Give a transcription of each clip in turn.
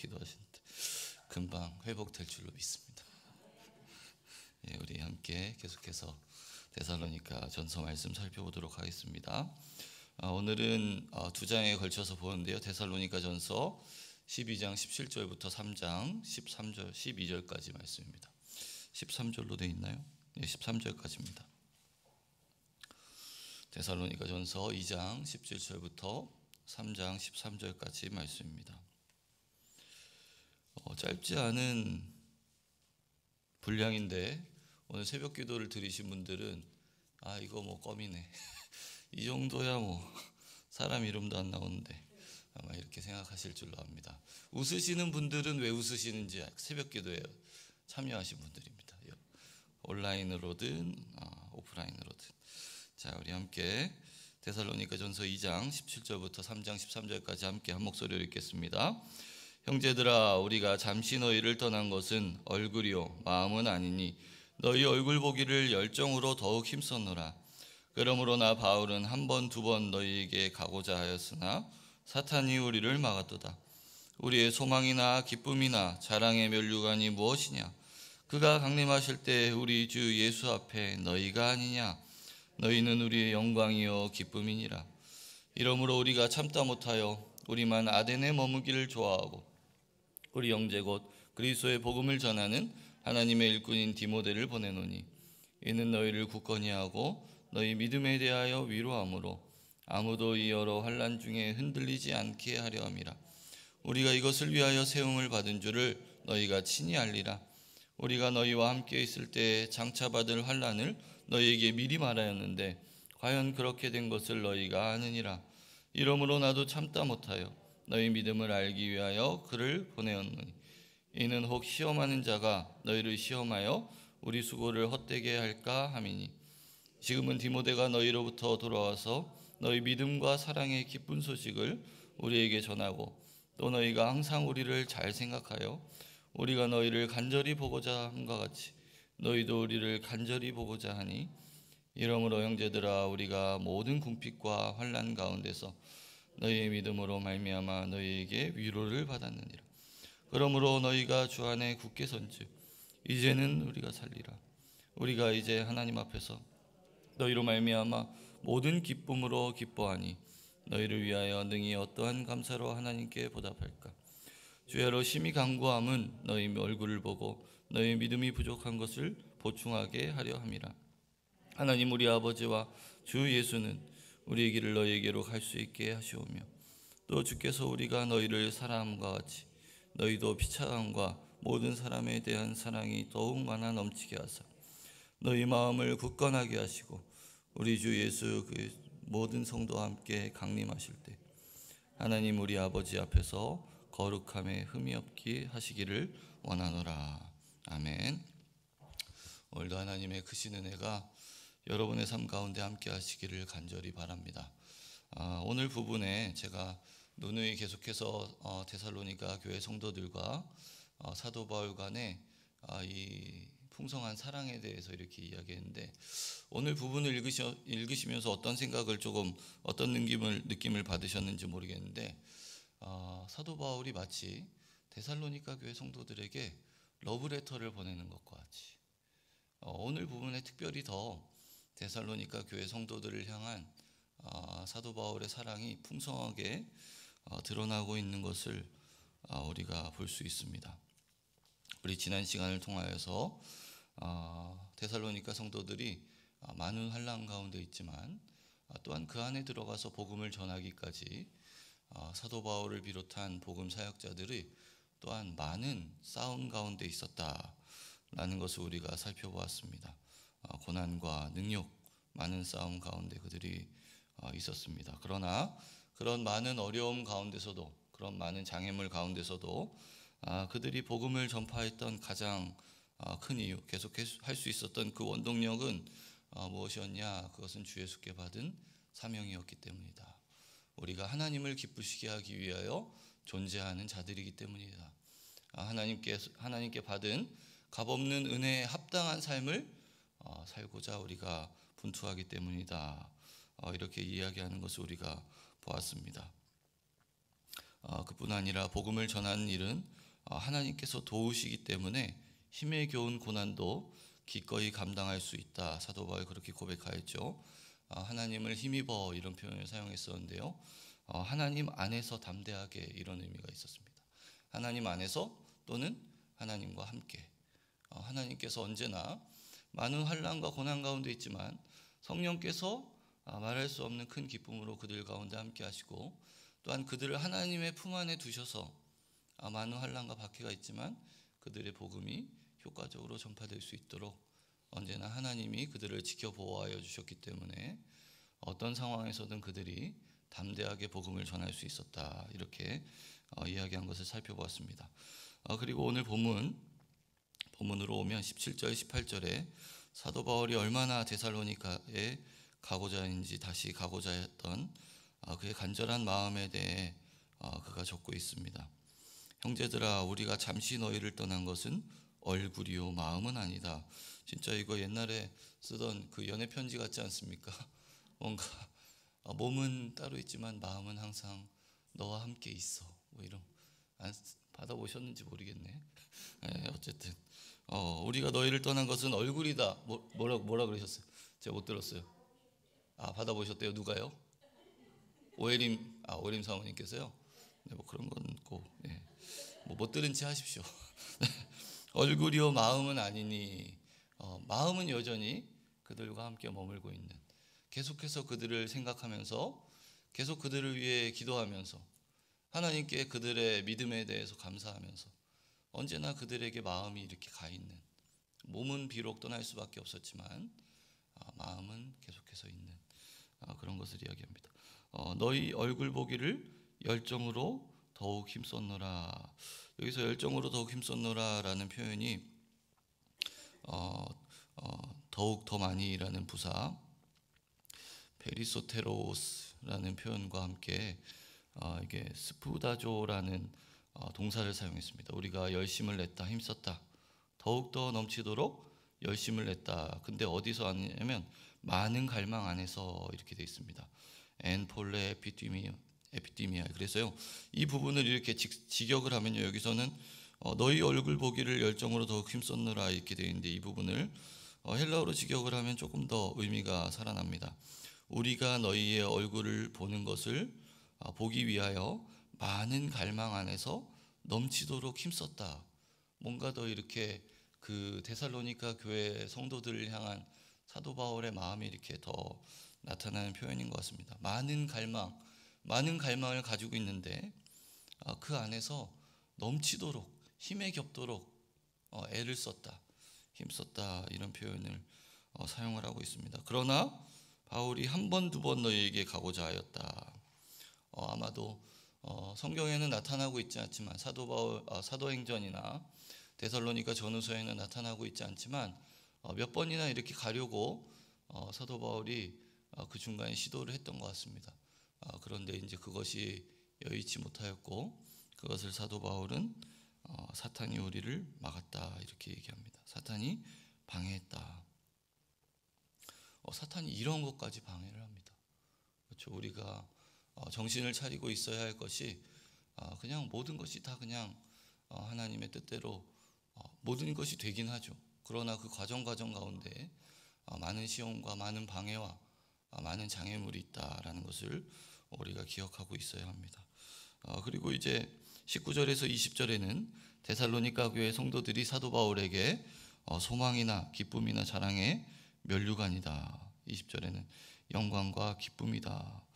기도하시는데 금방 회복될 줄로 믿습니다. 예, 우리 함께 계속해서 데살로니가 전서 말씀 살펴보도록 하겠습니다. 오늘은 두 장에 걸쳐서 보는데요. 데살로니가 전서 12장 17절부터 3장 13절 12절까지 말씀입니다. 13절로 되어 있나요? 네, 13절까지입니다. 데살로니가 전서 2장 17절부터 3장 13절까지 말씀입니다. 짧지 않은 분량인데 오늘 새벽 기도를 드리신 분들은 이거 뭐 껌이네 이 정도야 뭐 사람 이름도 안 나오는데 아마 이렇게 생각하실 줄로 압니다. 웃으시는 분들은 왜 웃으시는지 새벽 기도에 참여하신 분들입니다. 온라인으로든 오프라인으로든. 자, 우리 함께 데살로니가 전서 2장 17절부터 3장 13절까지 함께 한 목소리로 읽겠습니다. 형제들아, 우리가 잠시 너희를 떠난 것은 얼굴이요 마음은 아니니 너희 얼굴 보기를 열정으로 더욱 힘썼노라. 그러므로 나 바울은 한 번 두 번 너희에게 가고자 하였으나 사탄이 우리를 막았도다. 우리의 소망이나 기쁨이나 자랑의 면류관이 무엇이냐? 그가 강림하실 때 우리 주 예수 앞에 너희가 아니냐? 너희는 우리의 영광이요 기쁨이니라. 이러므로 우리가 참다 못하여 우리만 아덴에 머무기를 좋아하고 우리 형제 곧 그리스도의 복음을 전하는 하나님의 일꾼인 디모데를 보내노니 이는 너희를 굳건히 하고 너희 믿음에 대하여 위로함으로 아무도 이 여러 환난 중에 흔들리지 않게 하려 함이라. 우리가 이것을 위하여 세움을 받은 줄을 너희가 친히 알리라. 우리가 너희와 함께 있을 때 장차 받을 환난을 너희에게 미리 말하였는데 과연 그렇게 된 것을 너희가 아느니라. 이러므로 나도 참다 못하여 너희 믿음을 알기 위하여 그를 보내었노니 이는 혹 시험하는 자가 너희를 시험하여 우리 수고를 헛되게 할까 함이니 지금은 디모데가 너희로부터 돌아와서 너희 믿음과 사랑의 기쁜 소식을 우리에게 전하고 또 너희가 항상 우리를 잘 생각하여 우리가 너희를 간절히 보고자 함과 같이 너희도 우리를 간절히 보고자 하니 이러므로 형제들아, 우리가 모든 궁핍과 환난 가운데서 너희의 믿음으로 말미암아 너희에게 위로를 받았느니라. 그러므로 너희가 주 안에 굳게 선즉 이제는 우리가 살리라. 우리가 이제 하나님 앞에서 너희로 말미암아 모든 기쁨으로 기뻐하니 너희를 위하여 능히 어떠한 감사로 하나님께 보답할까? 주야로 심히 간구함은 너희 얼굴을 보고 너희 믿음이 부족한 것을 보충하게 하려 함이라. 하나님 우리 아버지와 주 예수는 우리의 길을 너희에게로 갈 수 있게 하시오며 또 주께서 우리가 너희를 사랑함과 같이 너희도 비참함과 모든 사람에 대한 사랑이 더욱 많아 넘치게 하사 너희 마음을 굳건하게 하시고 우리 주 예수 그 모든 성도와 함께 강림하실 때 하나님 우리 아버지 앞에서 거룩함에 흠이 없게 하시기를 원하노라. 아멘. 오늘도 하나님의 크신 은혜가 여러분의 삶 가운데 함께 하시기를 간절히 바랍니다. 오늘 부분에 제가 누누이 계속해서 데살로니가 교회 성도들과 사도 바울 간의 이 풍성한 사랑에 대해서 이렇게 이야기했는데 오늘 부분을 읽으시면서 어떤 생각을 어떤 느낌을 받으셨는지 모르겠는데 사도 바울이 마치 데살로니가 교회 성도들에게 러브레터를 보내는 것과 같이 오늘 부분에 특별히 더 데살로니가 교회 성도들을 향한 사도 바울의 사랑이 풍성하게 드러나고 있는 것을 우리가 볼 수 있습니다. 우리 지난 시간을 통하여서 데살로니가 성도들이 많은 환난 가운데 있지만 또한 그 안에 들어가서 복음을 전하기까지 사도 바울을 비롯한 복음 사역자들이 또한 많은 싸움 가운데 있었다라는 것을 우리가 살펴보았습니다. 고난과 능욕, 많은 싸움 가운데 그들이 있었습니다. 그러나 그런 많은 어려움 가운데서도 그런 많은 장애물 가운데서도 그들이 복음을 전파했던 가장 큰 이유, 계속할 수 있었던 그 원동력은 무엇이었냐? 그것은 주 예수께 받은 사명이었기 때문이다. 우리가 하나님을 기쁘시게 하기 위하여 존재하는 자들이기 때문이다. 하나님께 받은 값없는 은혜에 합당한 삶을 살고자 우리가 분투하기 때문이다. 이렇게 이야기하는 것을 우리가 보았습니다. 그뿐 아니라 복음을 전하는 일은 하나님께서 도우시기 때문에 힘에 겨운 고난도 기꺼이 감당할 수 있다. 사도 바울이 그렇게 고백하였죠. 하나님을 힘입어 이런 표현을 사용했었는데요. 하나님 안에서 담대하게 이런 의미가 있었습니다. 하나님 안에서 또는 하나님과 함께. 하나님께서 언제나 많은 환난과 고난 가운데 있지만 성령께서 말할 수 없는 큰 기쁨으로 그들 가운데 함께 하시고 또한 그들을 하나님의 품 안에 두셔서 많은 환난과 박해가 있지만 그들의 복음이 효과적으로 전파될 수 있도록 언제나 하나님이 그들을 지켜 보호하여 주셨기 때문에 어떤 상황에서든 그들이 담대하게 복음을 전할 수 있었다. 이렇게 이야기한 것을 살펴보았습니다. 그리고 오늘 본문으로 오면 17절 18절에 사도 바울이 얼마나 데살로니가에 가고자 했는지 다시 가고자 했던 그의 간절한 마음에 대해 그가 적고 있습니다. 형제들아 우리가 잠시 너희를 떠난 것은 얼굴이요 마음은 아니다. 진짜 이거 옛날에 쓰던 그 연애 편지 같지 않습니까? 뭔가 몸은 따로 있지만 마음은 항상 너와 함께 있어. 뭐 이런 안 받아보셨는지 모르겠네. 어쨌든 우리가 너희를 떠난 것은 얼굴이다. 뭐라 그러셨어요? 제가 못 들었어요. 받아보셨대요. 누가요? 오해림 사모님께서요. 네, 뭐 그런 건 꼭 못 들은 채 하십시오. 얼굴이요 마음은 아니니 마음은 여전히 그들과 함께 머물고 있는 계속해서 그들을 생각하면서 계속 그들을 위해 기도하면서 하나님께 그들의 믿음에 대해서 감사하면서 언제나 그들에게 마음이 이렇게 가 있는 몸은 비록 떠날 수밖에 없었지만 마음은 계속해서 있는 그런 것을 이야기합니다. 너희 얼굴 보기를 열정으로 더욱 힘썼노라. 여기서 열정으로 더욱 힘썼노라라는 표현이 더욱 더 많이라는 부사 페리소테로스라는 표현과 함께 이게 스푸다조라는 동사를 사용했습니다. 우리가 열심을 냈다, 힘썼다, 더욱 더 넘치도록 열심을 냈다. 근데 어디서 왔냐면 많은 갈망 안에서 이렇게 되어 있습니다. 엔폴레 에피디미아. 그래서요 이 부분을 이렇게 직역을 하면요 여기서는 너희 얼굴 보기를 열정으로 더욱 힘썼느라 이렇게 되어 있는데 이 부분을 헬라어로 직역을 하면 조금 더 의미가 살아납니다. 우리가 너희의 얼굴을 보는 것을 보기 위하여 많은 갈망 안에서 넘치도록 힘썼다. 뭔가 더 이렇게 그 데살로니가 교회 성도들을 향한 사도 바울의 마음이 이렇게 더 나타나는 표현인 것 같습니다. 많은 갈망을 가지고 있는데 그 안에서 넘치도록 힘에 겹도록 애를 썼다, 힘썼다 이런 표현을 사용을 하고 있습니다. 그러나 바울이 한 번, 두 번 너희에게 가고자 하였다. 아마도 성경에는 나타나고 있지 않지만 사도행전이나 데살로니가 전후서에는 나타나고 있지 않지만 몇 번이나 이렇게 가려고 사도 바울이 그 중간에 시도를 했던 것 같습니다. 그런데 이제 그것이 여의치 못하였고 그것을 사도 바울은 사탄이 우리를 막았다 이렇게 얘기합니다. 사탄이 방해했다. 사탄이 이런 것까지 방해를 합니다. 그렇죠? 우리가 정신을 차리고 있어야 할 것이 그냥 모든 것이 다 그냥 하나님의 뜻대로 모든 것이 되긴 하죠. 그러나 그 과정 가운데 많은 시험과 많은 방해와 많은 장애물이 있다라는 것을 우리가 기억하고 있어야 합니다. 그리고 이제 19절에서 20절에는 데살로니가 교회 성도들이 사도 바울에게 소망이나 기쁨이나 자랑의 면류관이다. 20절에는 영광과 기쁨이다.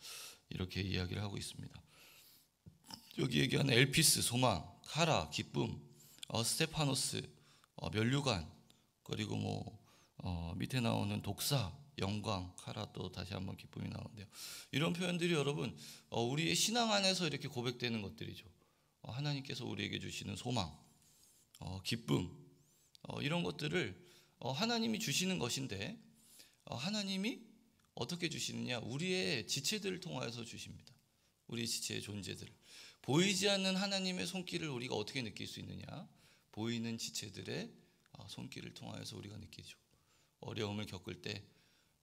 이렇게 이야기를 하고 있습니다. 여기 얘기하는 엘피스, 소망, 카라, 기쁨, 스테파노스, 면류관, 그리고 밑에 나오는 독사, 영광, 카라 또 다시 한번 기쁨이 나오는데요. 이런 표현들이 여러분 우리의 신앙 안에서 이렇게 고백되는 것들이죠. 하나님께서 우리에게 주시는 소망, 기쁨 이런 것들을 하나님이 주시는 것인데 하나님이 어떻게 주시느냐? 우리의 지체들을 통하여서 주십니다. 우리의 지체의 존재들. 보이지 않는 하나님의 손길을 우리가 어떻게 느낄 수 있느냐? 보이는 지체들의 손길을 통하여서 우리가 느끼죠. 어려움을 겪을 때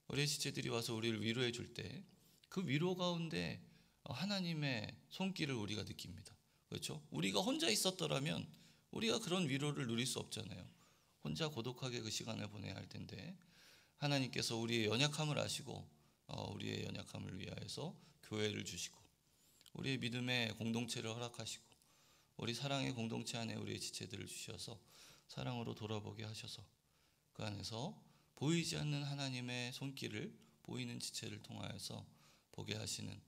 우리의 지체들이 와서 우리를 위로해 줄 때 그 위로 가운데 하나님의 손길을 우리가 느낍니다. 그렇죠? 우리가 혼자 있었더라면 우리가 그런 위로를 누릴 수 없잖아요. 혼자 고독하게 그 시간을 보내야 할 텐데 하나님께서 우리의 연약함을 아시고 우리의 연약함을 위하여서 교회를 주시고 우리의 믿음의 공동체를 허락하시고 우리 사랑의 공동체 안에 우리의 지체들을 주셔서 사랑으로 돌아보게 하셔서 그 안에서 보이지 않는 하나님의 손길을 보이는 지체를 통하여서 보게 하시는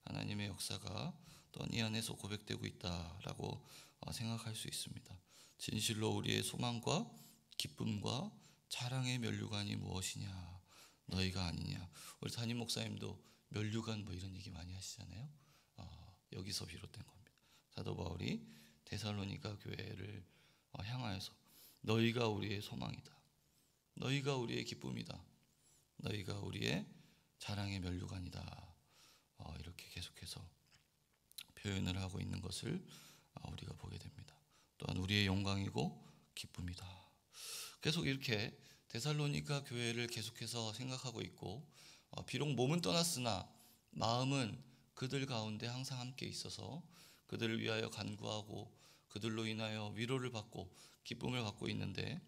하나님의 역사가 또한 이 안에서 고백되고 있다라고 생각할 수 있습니다. 진실로 우리의 소망과 기쁨과 자랑의 면류관이 무엇이냐? 너희가 아니냐? 우리 담임 목사님도 면류관 뭐 이런 얘기 많이 하시잖아요. 여기서 비롯된 겁니다. 사도 바울이 데살로니가 교회를 향하여서 너희가 우리의 소망이다. 너희가 우리의 기쁨이다. 너희가 우리의 자랑의 면류관이다. 이렇게 계속해서 표현을 하고 있는 것을 우리가 보게 됩니다. 또한 우리의 영광이고 기쁨이다. 계속 이렇게 데살로니가 교회를 계속해서 생각하고 있고 비록 몸은 떠났으나 마음은 그들 가운데 항상 함께 있어서 그들을 위하여 간구하고 그들로 인하여 위로를 받고 기쁨을 받고 있는데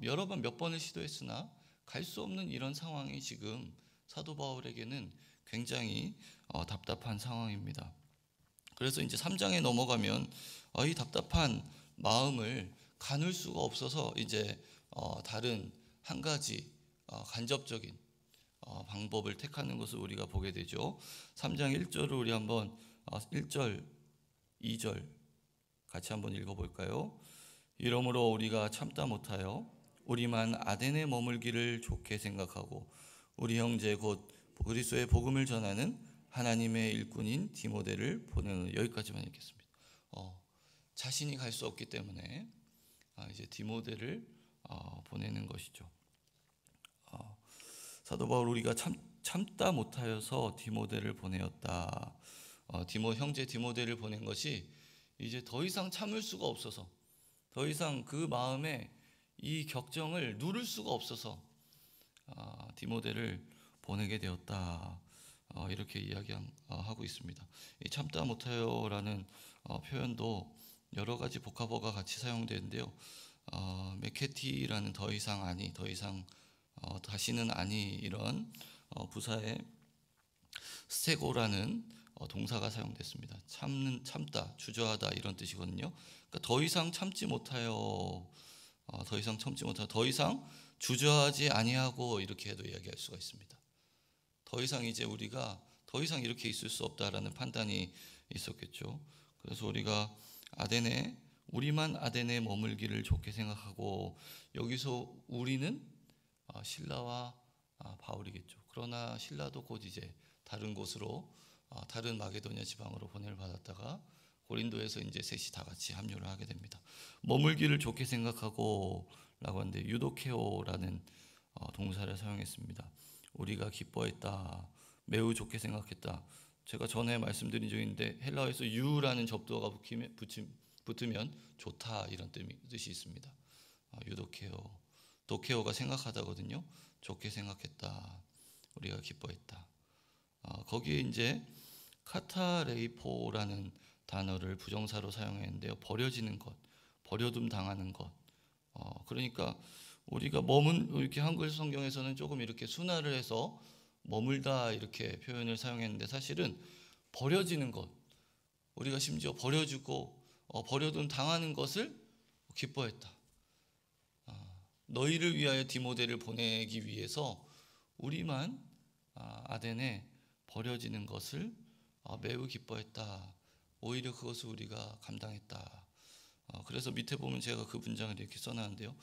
여러 번 몇 번을 시도했으나 갈 수 없는 이런 상황이 지금 사도 바울에게는 굉장히 답답한 상황입니다. 그래서 이제 3장에 넘어가면 이 답답한 마음을 가눌 수가 없어서 이제 다른 한 가지 간접적인 방법을 택하는 것을 우리가 보게 되죠. 3장 1절을 우리 한번 1절, 2절 같이 한번 읽어볼까요? 이러므로 우리가 참다 못하여 우리만 아덴에 머물기를 좋게 생각하고 우리 형제 곧 그리스도의 복음을 전하는 하나님의 일꾼인 디모데를 보내는 여기까지만 읽겠습니다. 자신이 갈 수 없기 때문에 이제 디모데를 보내는 것이죠. 사도 바울 우리가 참다 못하여서 디모데를 보내었다. 형제 디모데를 보낸 것이 이제 더 이상 참을 수가 없어서 더 이상 그 마음에 이 격정을 누를 수가 없어서 디모데를 보내게 되었다. 이렇게 이야기하고 있습니다. 이 참다 못하여라는 표현도 여러 가지 복합어가 같이 사용되는데요. 메케티라는 더 이상 아니, 더 이상 다시는 아니 이런 부사에 스테고라는 동사가 사용됐습니다. 참다, 주저하다 이런 뜻이거든요. 그러니까 더 이상 참지 못하여, 더 이상 주저하지 아니하고 이렇게 해도 이야기할 수가 있습니다. 더 이상 이제 우리가 더 이상 이렇게 있을 수 없다라는 판단이 있었겠죠. 그래서 우리가 우리만 아덴에 머물기를 좋게 생각하고 여기서 우리는 실라와 바울이겠죠. 그러나 실라도 곧 이제 다른 곳으로 다른 마게도냐 지방으로 보냄을 받았다가 고린도에서 이제 셋이 다 같이 합류를 하게 됩니다. 머물기를 좋게 생각하고 라고 하는데 유도케오라는 동사를 사용했습니다. 우리가 기뻐했다. 매우 좋게 생각했다. 제가 전에 말씀드린 적이 있는데 헬라어에서 유라는 접두어가 붙으면 좋다 이런 뜻이 있습니다. 유도케오. 도케오가 생각하다거든요. 좋게 생각했다. 우리가 기뻐했다. 거기에 이제 카타레이포라는 단어를 부정사로 사용했는데요. 버려지는 것, 버려둠 당하는 것. 그러니까 우리가 이렇게 한글 성경에서는 조금 이렇게 순화를 해서 머물다 이렇게 표현을 사용했는데 사실은 버려지는 것, 우리가 심지어 버려주고 버려둠 당하는 것을 기뻐했다. 너희를 위하여 디모데를 보내기 위해서 우리만 아덴에 버려지는 것을 매우 기뻐했다. 오히려 그것을 우리가 감당했다. 그래서 밑에 보면 제가 그 문장을 이렇게 써놨는데요.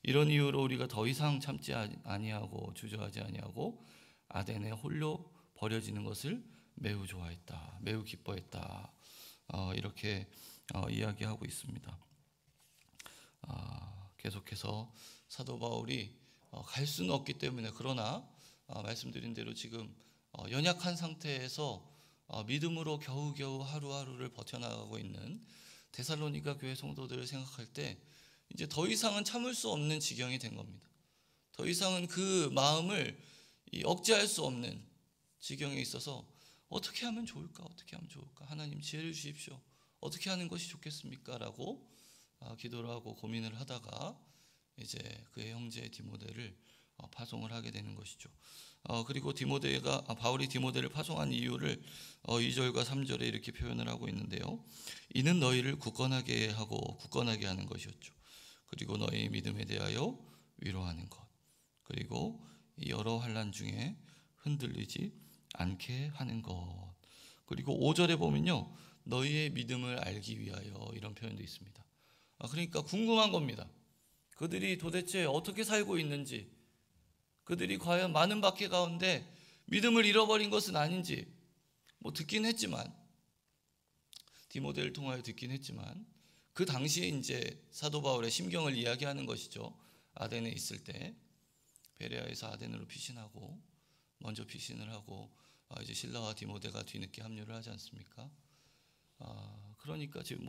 이런 이유로 우리가 더 이상 참지 아니하고 주저하지 아니하고 아덴에 홀로 버려지는 것을 매우 좋아했다. 매우 기뻐했다. 이렇게 이야기하고 있습니다. 계속해서 사도 바울이 갈 수는 없기 때문에 그러나 말씀드린 대로 지금 연약한 상태에서 믿음으로 겨우겨우 하루하루를 버텨나가고 있는 데살로니가 교회 성도들을 생각할 때 이제 더 이상은 참을 수 없는 지경이 된 겁니다. 더 이상은 그 마음을 억제할 수 없는 지경에 있어서 어떻게 하면 좋을까? 어떻게 하면 좋을까? 하나님 지혜를 주십시오. 어떻게 하는 것이 좋겠습니까? 라고 기도를 하고 고민을 하다가 이제 그의 형제 디모데를 파송을 하게 되는 것이죠. 그리고 바울이 디모데를 파송한 이유를 2절과 3절에 이렇게 표현을 하고 있는데요. 이는 너희를 굳건하게 하고 굳건하게 하는 것이었죠. 그리고 너희의 믿음에 대하여 위로하는 것. 그리고 이 여러 환난 중에 흔들리지 않게 하는 것. 그리고 5절에 보면요. 너희의 믿음을 알기 위하여 이런 표현도 있습니다. 그러니까 궁금한 겁니다. 그들이 도대체 어떻게 살고 있는지, 그들이 과연 많은 박해 가운데 믿음을 잃어버린 것은 아닌지, 듣긴 했지만, 디모데를 통하여 듣긴 했지만, 그 당시에 이제 사도 바울의 심경을 이야기하는 것이죠. 아덴에 있을 때 베레아에서 아덴으로 피신하고 먼저 피신을 하고 이제 실라와 디모데가 뒤늦게 합류를 하지 않습니까? 그러니까 지금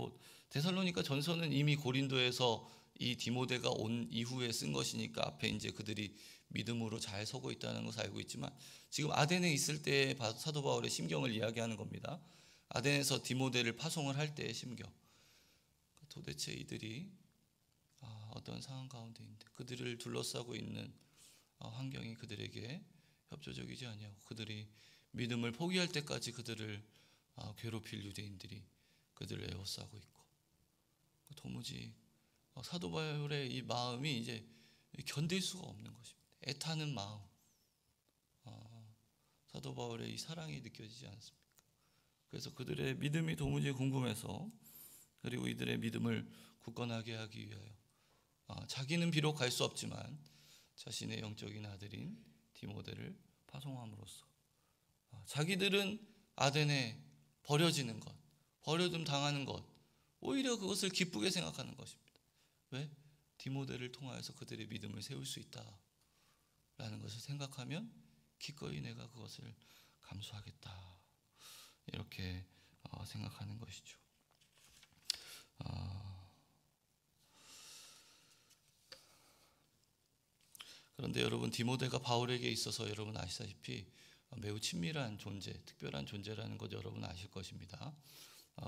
데살로니가 전서는 이미 고린도에서 이 디모데가 온 이후에 쓴 것이니까 앞에 이제 그들이 믿음으로 잘 서고 있다는 것을 알고 있지만 지금 아덴에 있을 때 사도 바울의 심경을 이야기하는 겁니다. 아덴에서 디모데를 파송을 할 때의 심경. 도대체 이들이 어떤 상황 가운데인데 그들을 둘러싸고 있는 환경이 그들에게 협조적이지 아니하고 그들이 믿음을 포기할 때까지 그들을 괴롭힐 유대인들이 그들을 에워싸고 있고 도무지 사도 바울의 이 마음이 이제 견딜 수가 없는 것입니다. 애타는 마음, 사도 바울의 이 사랑이 느껴지지 않습니까? 그래서 그들의 믿음이 도무지 궁금해서 그리고 이들의 믿음을 굳건하게 하기 위하여 자기는 비록 갈 수 없지만 자신의 영적인 아들인 디모데를 파송함으로써 자기들은 아덴에 버려지는 것, 버려둠 당하는 것, 오히려 그것을 기쁘게 생각하는 것입니다. 왜? 디모데를 통하여서 그들의 믿음을 세울 수 있다라는 것을 생각하면 기꺼이 내가 그것을 감수하겠다 이렇게 생각하는 것이죠. 그런데 여러분 디모데가 바울에게 있어서 여러분 아시다시피 매우 친밀한 존재, 특별한 존재라는 것 여러분 아실 것입니다.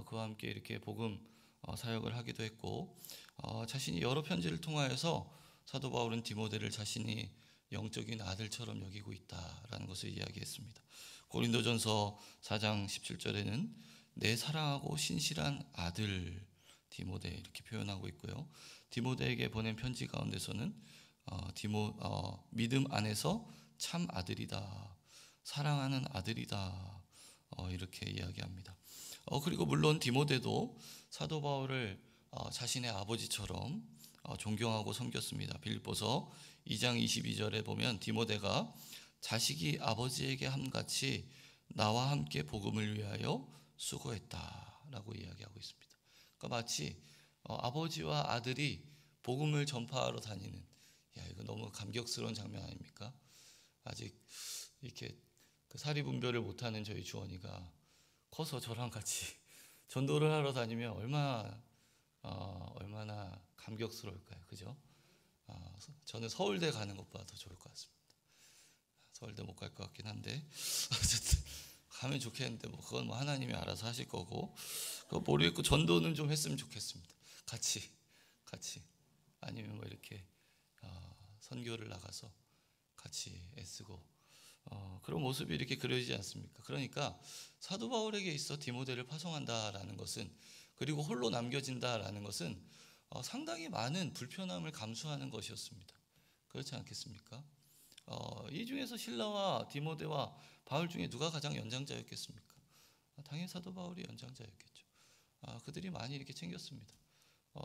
그와 함께 이렇게 복음 사역을 하기도 했고 자신이 여러 편지를 통하여서 사도 바울은 디모데를 자신이 영적인 아들처럼 여기고 있다라는 것을 이야기했습니다. 고린도전서 4장 17절에는 내 사랑하고 신실한 아들 디모데 이렇게 표현하고 있고요. 디모데에게 보낸 편지 가운데서는 믿음 안에서 참 아들이다, 사랑하는 아들이다 이렇게 이야기합니다. 그리고 물론 디모데도 사도 바울을 자신의 아버지처럼 존경하고 섬겼습니다. 빌립보서 2장 22절에 보면 디모데가 자식이 아버지에게 함같이 나와 함께 복음을 위하여 수고했다라고 이야기하고 있습니다. 그러니까 마치 아버지와 아들이 복음을 전파하러 다니는, 이거 너무 감격스러운 장면 아닙니까? 아직 이렇게 사리분별을 못하는 저희 주원이가 커서 저랑 같이 전도를 하러 다니면 얼마나 감격스러울까요, 그죠? 저는 서울대 가는 것보다 더 좋을 것 같습니다. 서울대 못 갈 것 같긴 한데 어쨌든 가면 좋겠는데 그건 하나님이 알아서 하실 거고 그거 모르겠고 전도는 좀 했으면 좋겠습니다. 같이 아니면 이렇게 선교를 나가서 같이 애쓰고 그런 모습이 이렇게 그려지지 않습니까? 그러니까 사도 바울에게 있어 디모데를 파송한다라는 것은 그리고 홀로 남겨진다라는 것은 상당히 많은 불편함을 감수하는 것이었습니다. 그렇지 않겠습니까? 이 중에서 실라와 디모데와 바울 중에 누가 가장 연장자였겠습니까? 당연히 사도 바울이 연장자였겠죠. 그들이 많이 이렇게 챙겼습니다.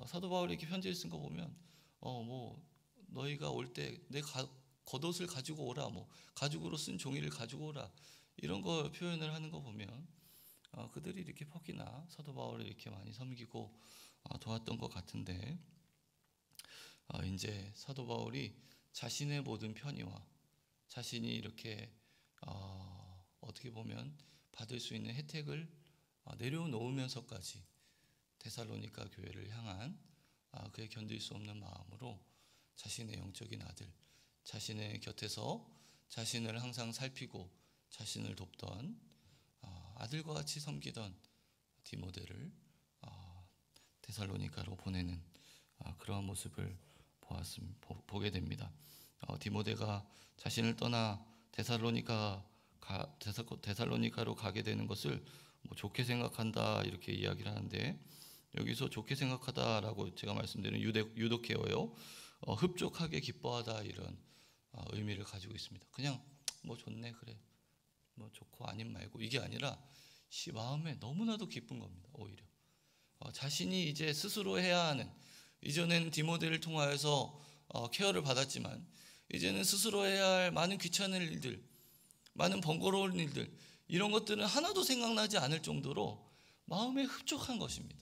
사도 바울이 이렇게 편지를 쓴 거 보면 너희가 올 때 내 겉옷을 가지고 오라, 가죽으로 쓴 종이를 가지고 오라 이런 거 표현을 하는 거 보면 그들이 이렇게 퍽이나 사도 바울을 이렇게 많이 섬기고 도왔던 것 같은데 이제 사도 바울이 자신의 모든 편의와 자신이 이렇게 어떻게 보면 받을 수 있는 혜택을 내려놓으면서까지 데살로니가 교회를 향한 그의 견딜 수 없는 마음으로 자신의 영적인 아들, 자신의 곁에서 자신을 항상 살피고 자신을 돕던 아들과 같이 섬기던 디모데를 데살로니가로 보내는 그러한 모습을 보게 됩니다. 디모데가 자신을 떠나 데살로니가로 가게 되는 것을 좋게 생각한다 이렇게 이야기를 하는데, 여기서 좋게 생각하다라고 제가 말씀드린 유도케어요, 흡족하게 기뻐하다 이런 의미를 가지고 있습니다. 그냥 좋네, 그래, 좋고 아님 말고, 이게 아니라 마음에 너무나도 기쁜 겁니다. 오히려 자신이 이제 스스로 해야 하는, 이전엔 디모데를 통하여서 케어를 받았지만 이제는 스스로 해야 할 많은 귀찮은 일들, 많은 번거로운 일들, 이런 것들은 하나도 생각나지 않을 정도로 마음에 흡족한 것입니다.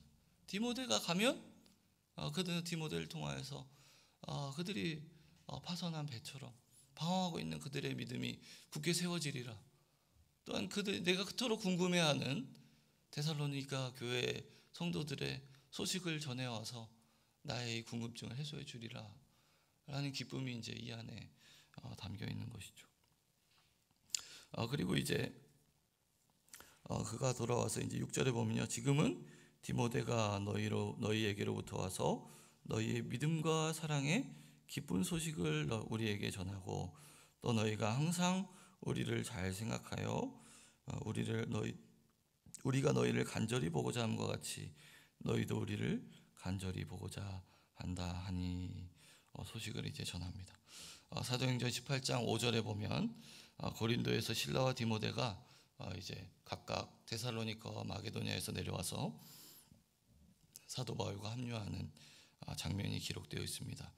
디모데가 가면 디모데를 통하여서 그들이 파선한 배처럼 방황하고 있는 그들의 믿음이 굳게 세워지리라. 또한 내가 그토록 궁금해하는 데살로니가 교회 성도들의 소식을 전해와서 나의 궁금증을 해소해 주리라 라는 기쁨이 이제 이 안에 담겨 있는 것이죠. 그리고 이제 그가 돌아와서 이제 6절에 보면요, 지금은 디모데가 너희에게로부터 와서 너희의 믿음과 사랑의 기쁜 소식을 우리에게 전하고, 또 너희가 항상 우리를 잘 생각하여 우리가 너희를 간절히 보고자 함과 같이 너희도 우리를 간절히 보고자 한다 하니 소식을 이제 전합니다. 사도행전 18장 5절에 보면 고린도에서 실라와 디모데가 이제 각각 데살로니가와 마게도냐에서 내려와서 사도 바울과 합류하는 장면이 기록되어 있습니다.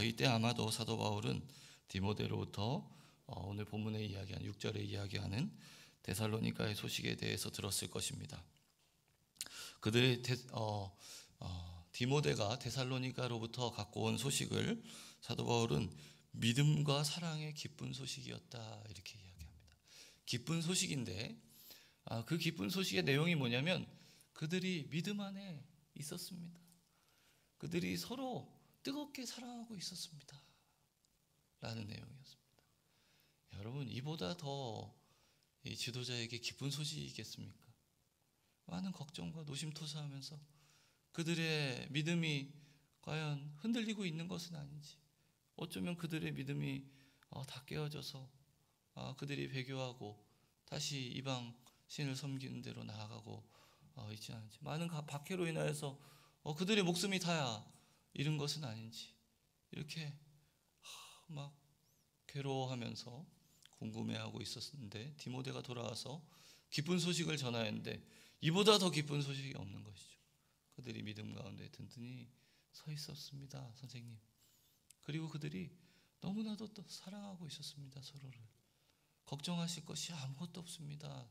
이때 아마도 사도 바울은 디모데로부터 오늘 본문에 이야기한 6절에 이야기하는 데살로니가의 소식에 대해서 들었을 것입니다. 그들의 디모데가 데살로니가로부터 갖고 온 소식을 사도 바울은 믿음과 사랑의 기쁜 소식이었다 이렇게 이야기합니다. 기쁜 소식인데 그 기쁜 소식의 내용이 뭐냐면 그들이 믿음 안에 있었습니다. 그들이 서로 뜨겁게 사랑하고 있었습니다 라는 내용이었습니다. 여러분, 이보다 더 이 지도자에게 기쁜 소식이 있겠습니까? 많은 걱정과 노심초사하면서 그들의 믿음이 과연 흔들리고 있는 것은 아닌지, 어쩌면 그들의 믿음이 다 깨어져서 그들이 배교하고 다시 이방 신을 섬기는 대로 나아가고 있지 않은지, 많은 박해로 인하여서 그들의 목숨이 다야 잃은 것은 아닌지, 이렇게 막 괴로워하면서 궁금해하고 있었는데 디모데가 돌아와서 기쁜 소식을 전하였는데 이보다 더 기쁜 소식이 없는 것이죠. 그들이 믿음 가운데 든든히 서 있었습니다, 선생님. 그리고 그들이 너무나도 또 사랑하고 있었습니다, 서로를. 걱정하실 것이 아무것도 없습니다.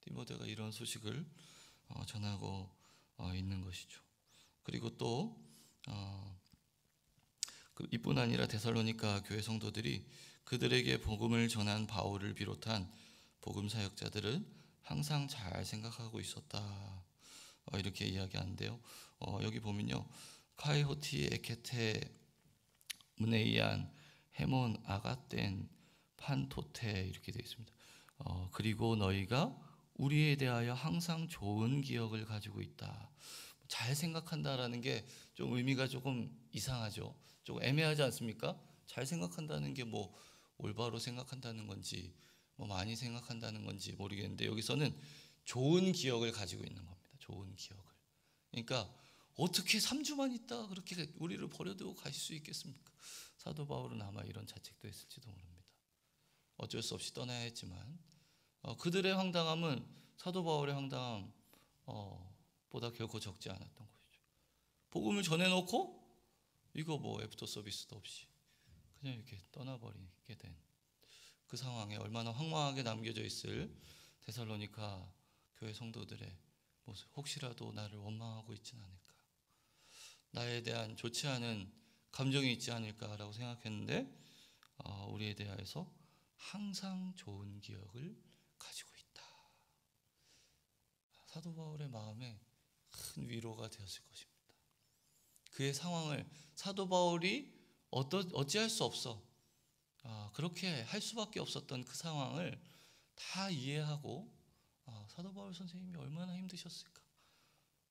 디모데가 이런 소식을 전하고 있는 것이죠. 그리고 또 이뿐 아니라 데살로니가 교회 성도들이 그들에게 복음을 전한 바울을 비롯한 복음 사역자들은 항상 잘 생각하고 있었다 이렇게 이야기하는데요. 여기 보면요, 카이호티 에케테 문에이안 헤몬 아가텐 판토테 이렇게 되어 있습니다. 그리고 너희가 우리에 대하여 항상 좋은 기억을 가지고 있다. 잘 생각한다라는 게 좀 의미가 조금 이상하죠. 조금 애매하지 않습니까? 잘 생각한다는 게 올바로 생각한다는 건지 많이 생각한다는 건지 모르겠는데, 여기서는 좋은 기억을 가지고 있는 겁니다. 좋은 기억을. 그러니까 어떻게 3주만 있다 그렇게 우리를 버려두고 가실 수 있겠습니까? 사도 바울은 아마 이런 자책도 했을지도 모릅니다. 어쩔 수 없이 떠나야 했지만 그들의 황당함은 사도 바울의 황당함 보다 결코 적지 않았던 것이죠. 복음을 전해놓고 이거 애프터 서비스도 없이 그냥 이렇게 떠나버리게 된 그 상황에 얼마나 황망하게 남겨져 있을 데살로니가 교회 성도들의 모습. 혹시라도 나를 원망하고 있지는 않을까, 나에 대한 좋지 않은 감정이 있지 않을까라고 생각했는데 우리에 대하여서 항상 좋은 기억을 가지고 있다. 사도 바울의 마음에 큰 위로가 되었을 것입니다. 그의 상황을 사도 바울이 어찌할 수 없어 그렇게 할 수밖에 없었던 그 상황을 다 이해하고 사도 바울 선생님이 얼마나 힘드셨을까.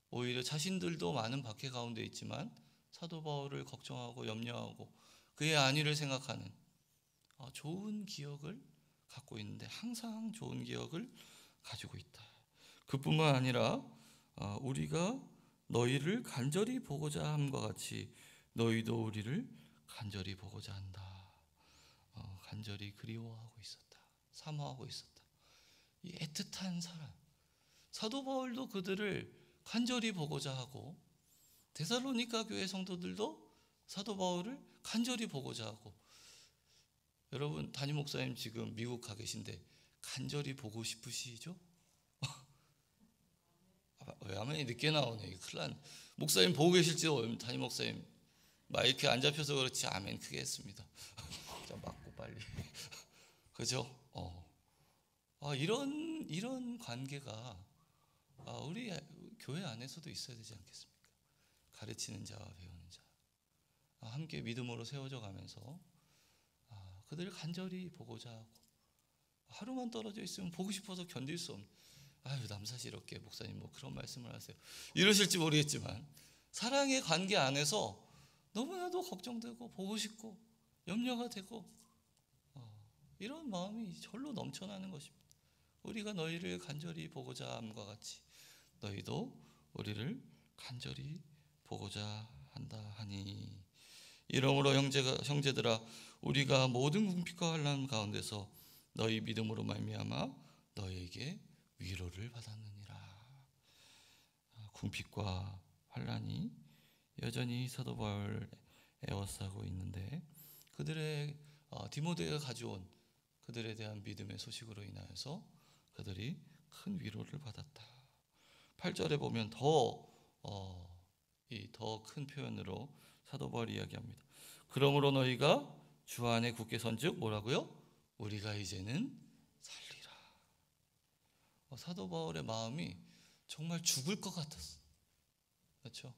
오히려 자신들도 많은 박해 가운데 있지만 사도 바울을 걱정하고 염려하고 그의 안위를 생각하는 좋은 기억을 갖고 있는데, 항상 좋은 기억을 가지고 있다. 그뿐만 아니라 우리가 너희를 간절히 보고자 함과 같이 너희도 우리를 간절히 보고자 한다. 간절히 그리워하고 있었다. 사모하고 있었다. 이 애틋한 사랑. 사도 바울도 그들을 간절히 보고자 하고, 데살로니가 교회 성도들도 사도 바울을 간절히 보고자 하고. 여러분, 담임 목사님 지금 미국 가 계신데 간절히 보고 싶으시죠? 왜 아멘이 늦게 나오네. 큰일 났네. 목사님 보고 계실지도, 담임 목사님 마이크 안 잡혀서 그렇지 아멘 크게 했습니다. 자, 맞고 빨리. 그죠? 이런 관계가 우리 교회 안에서도 있어야 되지 않겠습니까? 가르치는 자와 배우는 자, 함께 믿음으로 세워져 가면서 그들을 간절히 보고자 하고, 하루만 떨어져 있으면 보고 싶어서 견딜 수 없는, 남사시럽게 목사님 뭐 그런 말씀을 하세요 이러실지 모르겠지만, 사랑의 관계 안에서 너무나도 걱정되고 보고 싶고 염려가 되고 이런 마음이 절로 넘쳐나는 것입니다. 우리가 너희를 간절히 보고자 함과 같이 너희도 우리를 간절히 보고자 한다 하니, 이러므로 형제들아 우리가 모든 궁핍과 환난 가운데서 너희 믿음으로 말미암아 너희에게 위로를 받았느니라. 궁핍과 환난이 여전히 사도 바울을 에워싸고 있는데, 그들의 디모데가 가져온 그들에 대한 믿음의 소식으로 인하여서 그들이 큰 위로를 받았다. 8절에 보면 더 큰 표현으로 사도 바울이 이야기합니다. 그러므로 너희가 주 안에 굳게 선즉 뭐라고요? 우리가 이제는 살리라. 사도 바울의 마음이 정말 죽을 것 같았어. 그렇죠?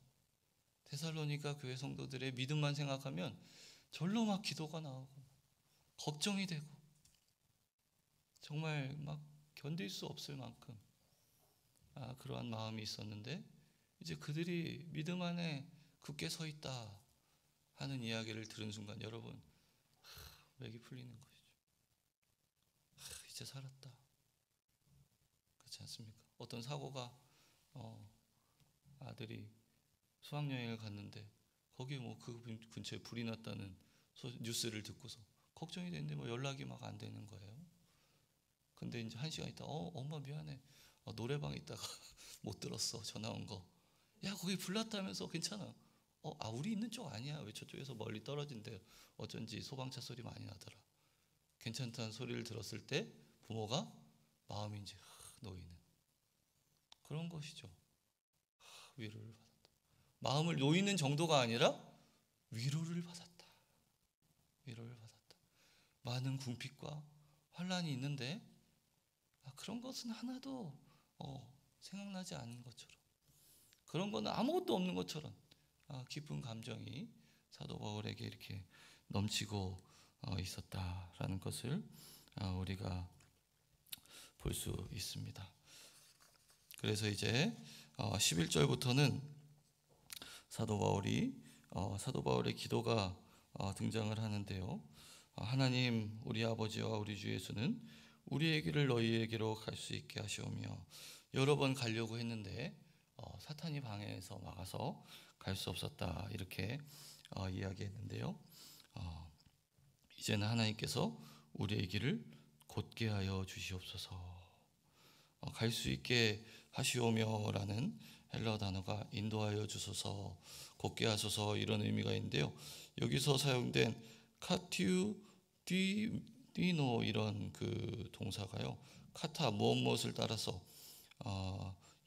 데살로니가 교회 성도들의 믿음만 생각하면 절로 막 기도가 나오고 걱정이 되고 정말 막 견딜 수 없을 만큼 그러한 마음이 있었는데, 이제 그들이 믿음 안에 굳게 서 있다 하는 이야기를 들은 순간 여러분 맥이 풀리는 것이죠. 이제 살았다. 그렇지 않습니까? 어떤 사고가 아들이 수학여행을 갔는데 거기 뭐 그 근처에 불이 났다는 뉴스를 듣고서 걱정이 됐는데 뭐 연락이 막 안 되는 거예요. 근데 이제 1시간 있다 엄마 미안해, 노래방 있다가 못 들었어, 전화 온 거. 야 거기 불났다면서 괜찮아? 우리 있는 쪽 아니야. 왜 저쪽에서 멀리 떨어진대요. 어쩐지 소방차 소리 많이 나더라. 괜찮다는 소리를 들었을 때 부모가 마음이 이제 놓이는 그런 것이죠. 위로를 받았다. 마음을 놓이는 정도가 아니라 위로를 받았다. 위로를 받았다. 많은 궁핍과 환난이 있는데 그런 것은 하나도 생각나지 않은 것처럼, 그런 거는 아무것도 없는 것처럼 기쁜 감정이 사도 바울에게 이렇게 넘치고 있었다라는 것을 우리가 볼 수 있습니다. 그래서 이제 11절부터는 사도 바울의 기도가 등장을 하는데요. 하나님 우리 아버지와 우리 주 예수는 우리의 길을 너희에게로 갈 수 있게 하시오며, 여러 번 가려고 했는데 사탄이 방해해서 막아서 갈 수 없었다, 이렇게 이야기했는데요. 이제는 하나님께서 우리의 길을 곧게 하여 주시옵소서. 갈 수 있게 하시오며라는 헬라어 단어가 인도하여 주소서, 곧게 하소서 이런 의미가 있는데요. 여기서 사용된 카티우 디노 이런 그 동사가요, 카타 무엇을 따라서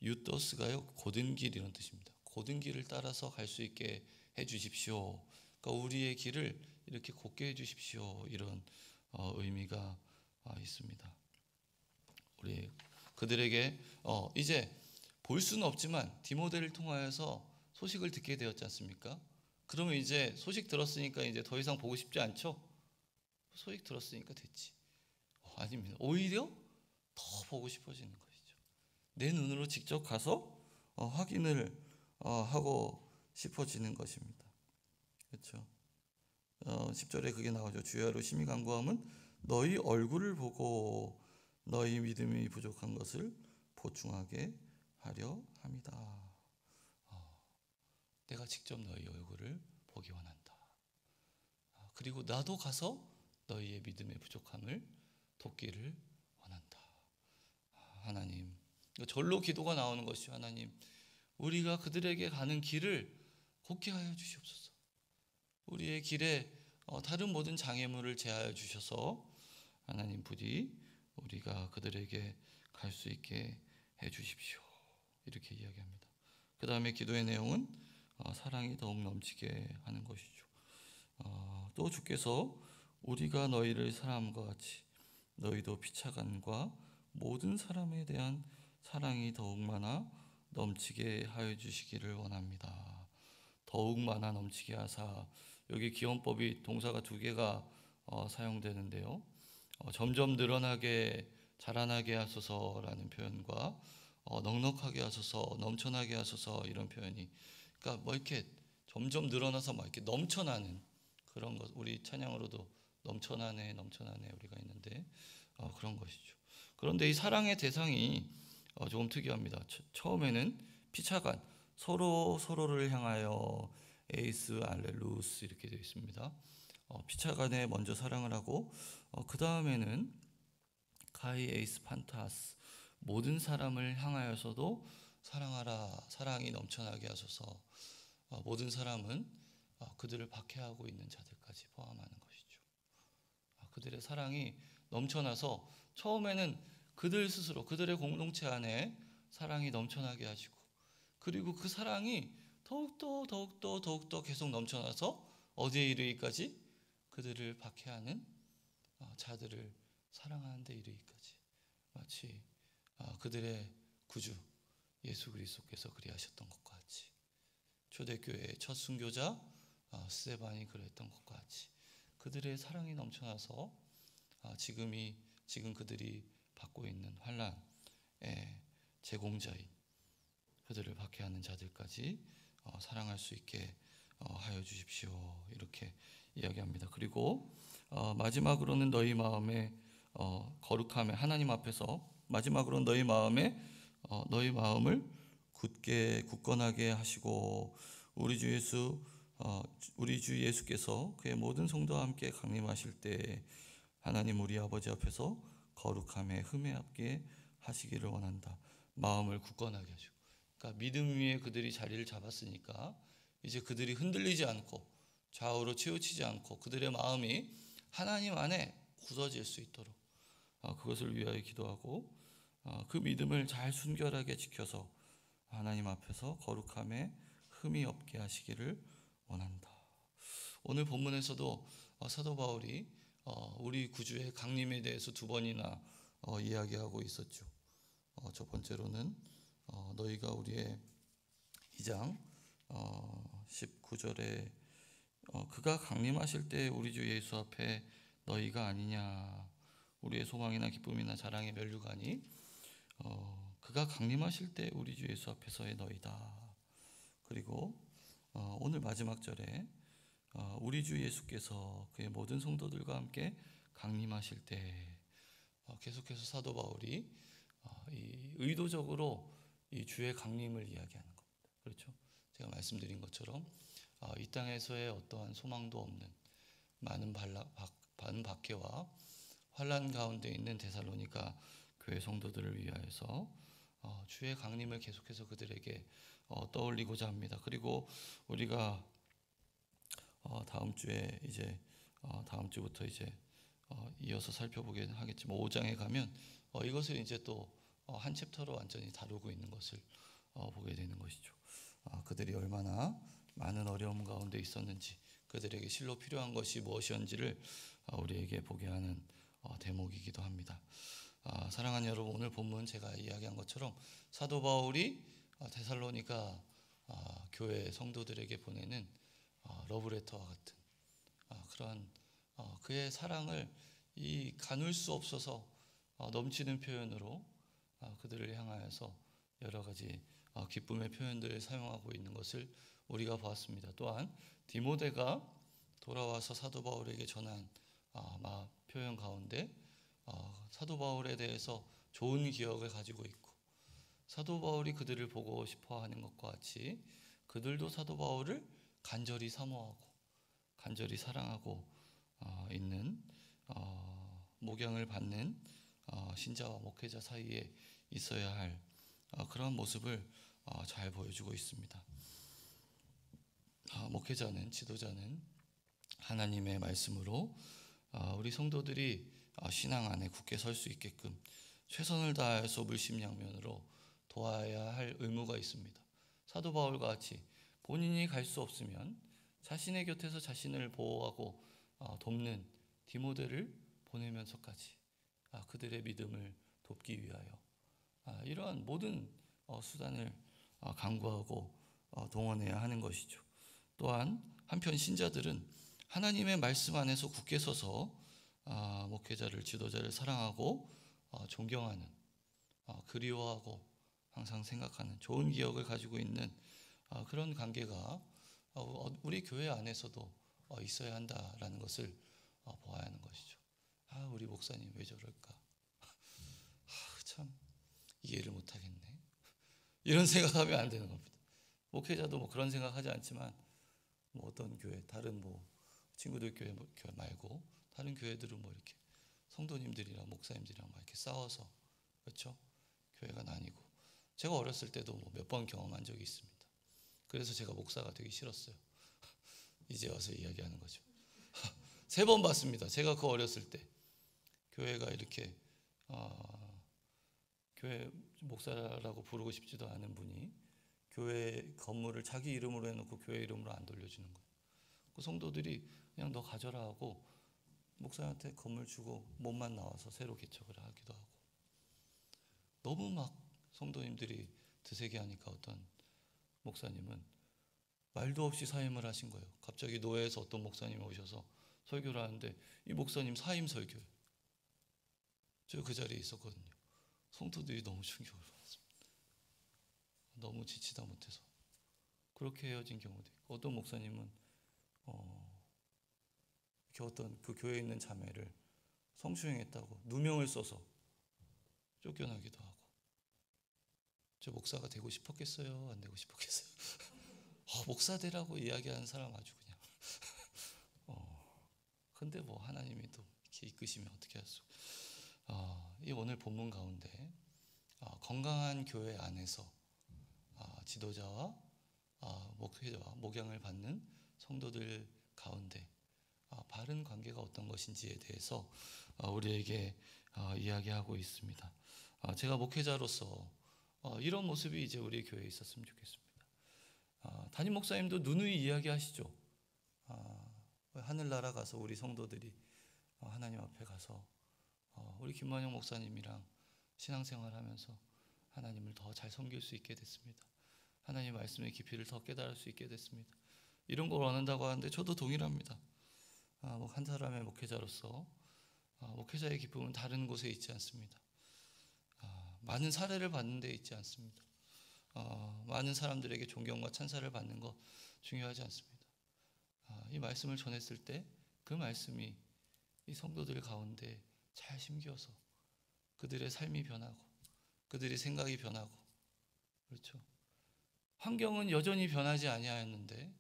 유토스가요 곧은 길 이런 뜻입니다. 곧은 길을 따라서 갈 수 있게 해 주십시오. 그러니까 우리의 길을 이렇게 곧게 해 주십시오, 이런 의미가 있습니다. 우리 그들에게 이제 볼 수는 없지만 디모데를 통하여서 소식을 듣게 되었지 않습니까? 그러면 이제 소식 들었으니까 이제 더 이상 보고 싶지 않죠? 소식 들었으니까 됐지. 아닙니다. 오히려 더 보고 싶어지는 것이죠. 내 눈으로 직접 가서 확인을 하고 싶어지는 것입니다. 그렇죠? 10절에 그게 나오죠. 주야로 심히 간구함은 너희 얼굴을 보고 너희 믿음이 부족한 것을 보충하게 하려 함이다. 내가 직접 너희 얼굴을 보기 원한다. 그리고 나도 가서 너희의 믿음의 부족함을 돕기를 원한다. 하나님, 절로 기도가 나오는 것이요. 하나님, 우리가 그들에게 가는 길을 곱게 하여 주시옵소서. 우리의 길에 다른 모든 장애물을 제하여 주셔서 하나님 부디 우리가 그들에게 갈 수 있게 해 주십시오. 이렇게 이야기합니다. 그 다음에 기도의 내용은 사랑이 더욱 넘치게 하는 것이죠. 또 주께서 우리가 너희를 사랑함과 같이 너희도 피차간과 모든 사람에 대한 사랑이 더욱 많아 넘치게 하여 주시기를 원합니다. 더욱 많아 넘치게 하사, 여기 기원법이 동사가 2개가 사용되는데요. 점점 늘어나게 자라나게 하소서라는 표현과 넉넉하게 하소서, 넘쳐나게 하소서, 이런 표현이, 그러니까 뭐 이렇게 점점 늘어나서 막 이렇게 넘쳐나는 그런 것. 우리 찬양으로도 넘쳐나네 넘쳐나네 우리가 있는데 그런 것이죠. 그런데 이 사랑의 대상이 조금 특이합니다. 처음에는 피차간, 서로를 향하여 에이스 알렐루스 이렇게 되어 있습니다. 피차간에 먼저 사랑을 하고 그 다음에는 카이 에이스 판타스, 모든 사람을 향하여서도 사랑하라, 사랑이 넘쳐나게 하소서. 모든 사람은 그들을 박해하고 있는 자들까지 포함하는 것이죠. 그들의 사랑이 넘쳐나서 처음에는 그들 스스로, 그들의 공동체 안에 사랑이 넘쳐나게 하시고, 그리고 그 사랑이 더욱더 계속 넘쳐나서 어디에 이르기까지? 그들을 박해하는 자들을 사랑하는 데 이르기까지. 마치 그들의 구주 예수 그리스도께서 그리하셨던 것과 같이, 초대교회의 첫 순교자 스데반이 그랬던 것과 같이 그들의 사랑이 넘쳐나서 지금 그들이 받고 있는 환난의 제공자인 그들을 박해하는 자들까지 사랑할 수 있게 하여 주십시오. 이렇게 이야기합니다. 그리고 마지막으로는 너희 마음에 거룩함에, 하나님 앞에서 마지막으로 너희 마음을 굳건하게 하시고 우리 주 예수께서 그의 모든 성도와 함께 강림하실 때 하나님 우리 아버지 앞에서 거룩함에 흠에 앞게 하시기를 원한다. 마음을 굳건하게 하시고, 그러니까 믿음 위에 그들이 자리를 잡았으니까 이제 그들이 흔들리지 않고 좌우로 치우치지 않고 그들의 마음이 하나님 안에 굳어질 수 있도록 그것을 위하여 기도하고 그 믿음을 잘 순결하게 지켜서 하나님 앞에서 거룩함에 흠이 없게 하시기를 원한다. 오늘 본문에서도 사도 바울이 우리 구주의 강림에 대해서 2번이나 이야기하고 있었죠. 첫 번째로는 너희가 우리의 2장 19절에 그가 강림하실 때 우리 주 예수 앞에 너희가 아니냐, 우리의 소망이나 기쁨이나 자랑의 면류관이 그가 강림하실 때 우리 주 예수 앞에서의 너희다. 그리고 오늘 마지막 절에 우리 주 예수께서 그의 모든 성도들과 함께 강림하실 때, 계속해서 사도 바울이 의도적으로 이 주의 강림을 이야기하는 겁니다. 그렇죠? 제가 말씀드린 것처럼 이 땅에서의 어떠한 소망도 없는 많은 박해와 환난 가운데 있는 데살로니가 교회 성도들을 위하여서 주의 강림을 계속해서 그들에게 떠올리고자 합니다. 그리고 우리가 다음 주에 이제 다음 주부터 이제 이어서 살펴보게 하겠지만 5장에 가면 이것을 이제 또 한 챕터로 완전히 다루고 있는 것을 보게 되는 것이죠. 그들이 얼마나 많은 어려움 가운데 있었는지, 그들에게 실로 필요한 것이 무엇이었는지를 우리에게 보게 하는 대목이기도 합니다. 사랑하는 여러분, 오늘 본문 제가 이야기한 것처럼 사도 바울이 데살로니가 교회 성도들에게 보내는 러브레터와 같은 그러한 그의 사랑을 이 가눌 수 없어서 넘치는 표현으로 그들을 향하여서 여러 가지 기쁨의 표현들을 사용하고 있는 것을 우리가 보았습니다. 또한 디모데가 돌아와서 사도 바울에게 전한 표현 가운데 사도 바울에 대해서 좋은 기억을 가지고 있고, 사도 바울이 그들을 보고 싶어 하는 것과 같이 그들도 사도 바울을 간절히 사모하고 간절히 사랑하고 있는 목양을 받는 신자와 목회자 사이에 있어야 할 그런 모습을 잘 보여주고 있습니다. 목회자는, 지도자는 하나님의 말씀으로 우리 성도들이 신앙 안에 굳게 설 수 있게끔 최선을 다해서 물심양면으로 도와야 할 의무가 있습니다. 사도 바울과 같이 본인이 갈 수 없으면 자신의 곁에서 자신을 보호하고 돕는 디모데를 보내면서까지 그들의 믿음을 돕기 위하여 이러한 모든 수단을 강구하고 동원해야 하는 것이죠. 또한 한편 신자들은 하나님의 말씀 안에서 굳게 서서 목회자를, 지도자를 사랑하고 존경하는, 그리워하고 항상 생각하는 좋은 기억을 가지고 있는 그런 관계가 우리 교회 안에서도 있어야 한다라는 것을 보아야 하는 것이죠. 우리 목사님 왜 저럴까? 참 이해를 못하겠네. 이런 생각하면 안 되는 겁니다. 목회자도 뭐 그런 생각하지 않지만 뭐 어떤 교회, 다른 친구들 교회 말고 다른 교회들은 이렇게 성도님들이랑 목사님들이랑 이렇게 싸워서, 그렇죠? 교회가 나뉘고, 제가 어렸을 때도 몇 번 경험한 적이 있습니다. 그래서 제가 목사가 되기 싫었어요. 이제 와서 이야기하는 거죠. 3번 봤습니다. 제가 그 어렸을 때 교회가 이렇게 교회 목사라고 부르고 싶지도 않은 분이 교회 건물을 자기 이름으로 해놓고 교회 이름으로 안 돌려주는 거예요. 그 성도들이 그냥 너 가져라 하고 목사한테 건물 주고 몸만 나와서 새로 개척을 하기도 하고, 너무 성도님들이 드세게 하니까 어떤 목사님은 말도 없이 사임을 하신 거예요. 갑자기 노회에서 어떤 목사님이 오셔서 설교를 하는데 이 목사님 사임 설교예요. 저 그 자리에 있었거든요. 성도들이 너무 충격을 받았습니다. 너무 지치다 못해서 그렇게 헤어진 경우도 있고, 어떤 목사님은 이렇게 어떤 그 교회에 있는 자매를 성추행했다고 누명을 써서 쫓겨나기도 하고. 저 목사가 되고 싶었겠어요? 안 되고 싶었겠어요? 목사 되라고 이야기하는 사람 아주 그냥 근데 하나님이 또 이렇게 이끄시면 어떻게 할 수. 이 오늘 본문 가운데 건강한 교회 안에서 지도자와 목회자와 목양을 받는 성도들 가운데 바른 관계가 어떤 것인지에 대해서 우리에게 이야기하고 있습니다. 제가 목회자로서 이런 모습이 이제 우리 교회에 있었으면 좋겠습니다. 담임 목사님도 누누이 이야기하시죠. 하늘나라 가서 우리 성도들이 하나님 앞에 가서 우리 김만영 목사님이랑 신앙생활하면서 하나님을 더 잘 섬길 수 있게 됐습니다. 하나님 말씀의 깊이를 더 깨달을 수 있게 됐습니다. 이런 걸 원한다고 하는데 저도 동일합니다. 한 사람의 목회자로서 목회자의 기쁨은 다른 곳에 있지 않습니다. 많은 사례를 받는 데 있지 않습니다. 많은 사람들에게 존경과 찬사를 받는 것 중요하지 않습니다. 이 말씀을 전했을 때 그 말씀이 이 성도들 가운데 잘 심겨서 그들의 삶이 변하고 그들의 생각이 변하고, 그렇죠? 환경은 여전히 변하지 아니하였는데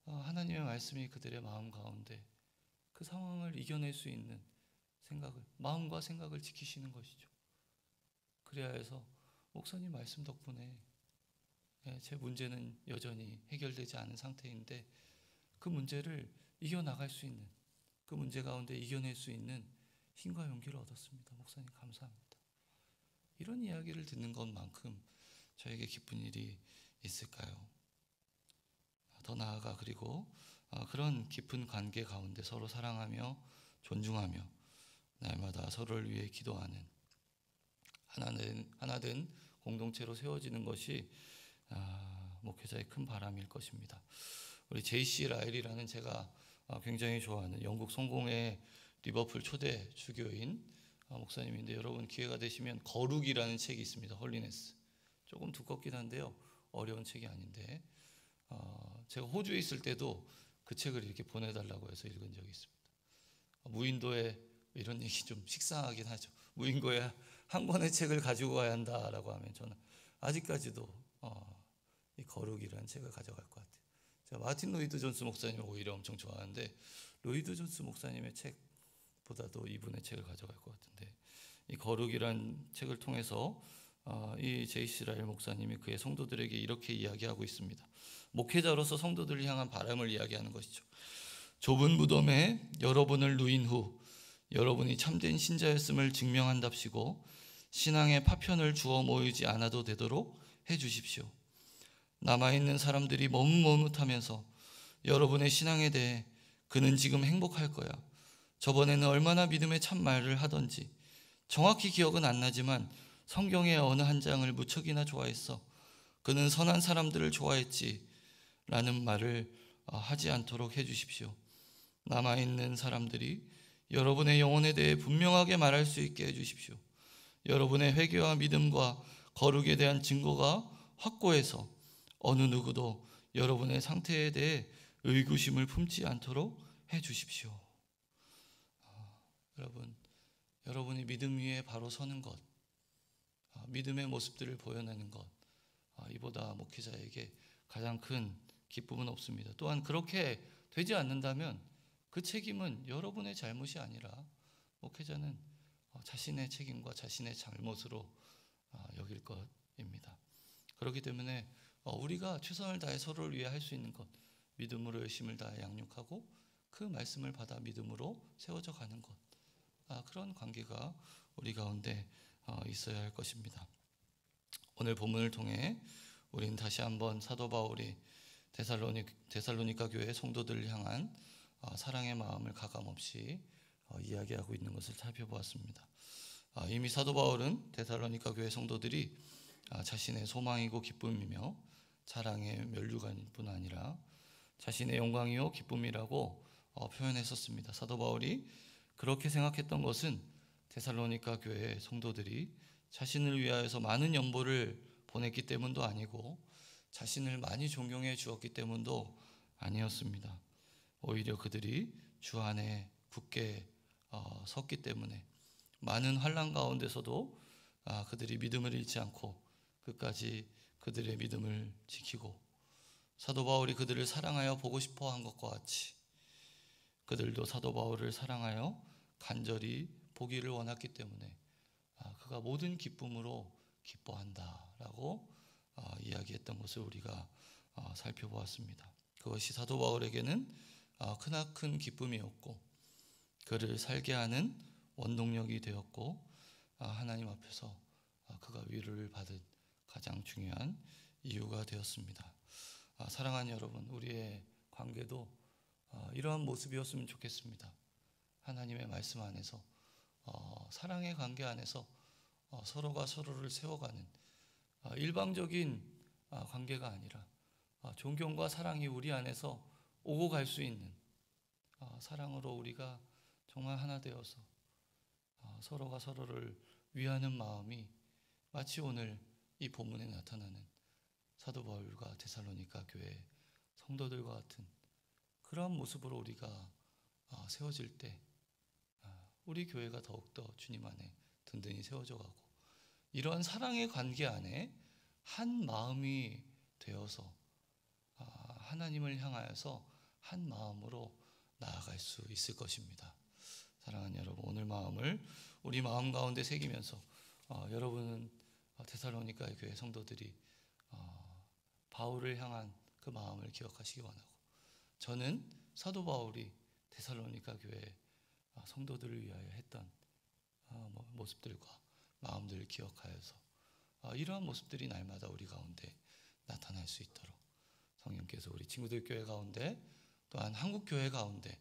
하나님의 말씀이 그들의 마음 가운데 그 상황을 이겨낼 수 있는 마음과 생각을 지키시는 것이죠. 그래야 해서 목사님 말씀 덕분에 제 문제는 여전히 해결되지 않은 상태인데 그 문제를 이겨나갈 수 있는, 그 문제 가운데 이겨낼 수 있는 힘과 용기를 얻었습니다. 목사님 감사합니다. 이런 이야기를 듣는 것만큼 저에게 기쁜 일이 있을까요? 더 나아가 그리고 그런 깊은 관계 가운데 서로 사랑하며 존중하며 날마다 서로를 위해 기도하는 하나된 공동체로 세워지는 것이 목회자의 큰 바람일 것입니다. 우리 J.C. 라일이라는 제가 굉장히 좋아하는 영국 성공의 리버풀 초대 주교인 목사님인데 여러분 기회가 되시면 거룩이라는 책이 있습니다. 홀리네스. 조금 두껍긴 한데요. 어려운 책이 아닌데 제가 호주에 있을 때도 그 책을 이렇게 보내달라고 해서 읽은 적이 있습니다. 무인도에 이런 얘기 좀 식상하긴 하죠. 무인도에 한 권의 책을 가지고 가야 한다라고 하면 저는 아직까지도 이 거룩이라는 책을 가져갈 것 같아요. 제가 마틴 로이드 존스 목사님을 오히려 엄청 좋아하는데 로이드 존스 목사님의 책보다도 이분의 책을 가져갈 것 같은데 이 거룩이라는 책을 통해서 이 제이시 라일 목사님이 그의 성도들에게 이렇게 이야기하고 있습니다. 목회자로서 성도들을 향한 바람을 이야기하는 것이죠. 좁은 무덤에 여러분을 누인 후 여러분이 참된 신자였음을 증명한답시고 신앙의 파편을 주워 모으지 않아도 되도록 해주십시오. 남아있는 사람들이 머뭇머뭇하면서 여러분의 신앙에 대해 그는 지금 행복할 거야, 저번에는 얼마나 믿음의 참말을 하던지, 정확히 기억은 안 나지만 성경의 어느 한 장을 무척이나 좋아했어, 그는 선한 사람들을 좋아했지 라는 말을 하지 않도록 해주십시오. 남아있는 사람들이 여러분의 영혼에 대해 분명하게 말할 수 있게 해주십시오. 여러분의 회개와 믿음과 거룩에 대한 증거가 확고해서 어느 누구도 여러분의 상태에 대해 의구심을 품지 않도록 해주십시오. 여러분이 믿음 위에 바로 서는 것, 믿음의 모습들을 보여내는 것, 이보다 목회자에게 가장 큰 기쁨은 없습니다. 또한 그렇게 되지 않는다면 그 책임은 여러분의 잘못이 아니라 목회자는 자신의 책임과 자신의 잘못으로 여길 것입니다. 그렇기 때문에 우리가 최선을 다해 서로를 위해 할 수 있는 것, 믿음으로 열심을 다해 양육하고 그 말씀을 받아 믿음으로 세워져 가는 것, 그런 관계가 우리 가운데 있어야 할 것입니다. 오늘 본문을 통해 우리는 다시 한번 사도 바울이 데살로니가 교회 성도들을 향한 사랑의 마음을 가감없이 이야기하고 있는 것을 살펴보았습니다. 이미 사도 바울은 데살로니가 교회 성도들이 자신의 소망이고 기쁨이며 자랑의 면류관일 뿐 아니라 자신의 영광이요 기쁨이라고 표현했었습니다. 사도 바울이 그렇게 생각했던 것은 데살로니가 교회 성도들이 자신을 위하여서 많은 연보를 보냈기 때문도 아니고 자신을 많이 존경해 주었기 때문도 아니었습니다. 오히려 그들이 주 안에 굳게 섰기 때문에 많은 환난 가운데서도 그들이 믿음을 잃지 않고 끝까지 그들의 믿음을 지키고 사도 바울이 그들을 사랑하여 보고 싶어 한 것과 같이 그들도 사도 바울을 사랑하여 간절히 보기를 원했기 때문에 그가 모든 기쁨으로 기뻐한다라고 이야기했던 것을 우리가 살펴보았습니다. 그것이 사도 바울에게는 크나큰 기쁨이었고 그를 살게 하는 원동력이 되었고 하나님 앞에서 그가 위로를 받은 가장 중요한 이유가 되었습니다. 사랑하는 여러분, 우리의 관계도 이러한 모습이었으면 좋겠습니다. 하나님의 말씀 안에서 사랑의 관계 안에서 서로가 서로를 세워가는 일방적인 관계가 아니라 존경과 사랑이 우리 안에서 오고 갈 수 있는 사랑으로 우리가 정말 하나 되어서 서로가 서로를 위하는 마음이 마치 오늘 이 본문에 나타나는 사도 바울과 데살로니가 교회 성도들과 같은 그러한 모습으로 우리가 세워질 때 우리 교회가 더욱더 주님 안에 든든히 세워져 가고 이러한 사랑의 관계 안에 한 마음이 되어서 하나님을 향하여서 한 마음으로 나아갈 수 있을 것입니다. 사랑하는 여러분, 오늘 마음을 우리 마음 가운데 새기면서 여러분은 데살로니가 교회 성도들이 바울을 향한 그 마음을 기억하시기 원하고 저는 사도 바울이 데살로니가 교회 성도들을 위하여 했던 모습들과 마음들을 기억하여서 이러한 모습들이 날마다 우리 가운데 나타날 수 있도록 성령께서 우리 친구들 교회 가운데 또한 한국 교회 가운데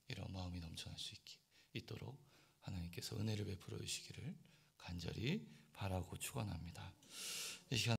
이런 마음이 넘쳐날 수 있도록 하나님께서 은혜를 베풀어 주시기를 간절히 바라고 축원합니다. 이 시간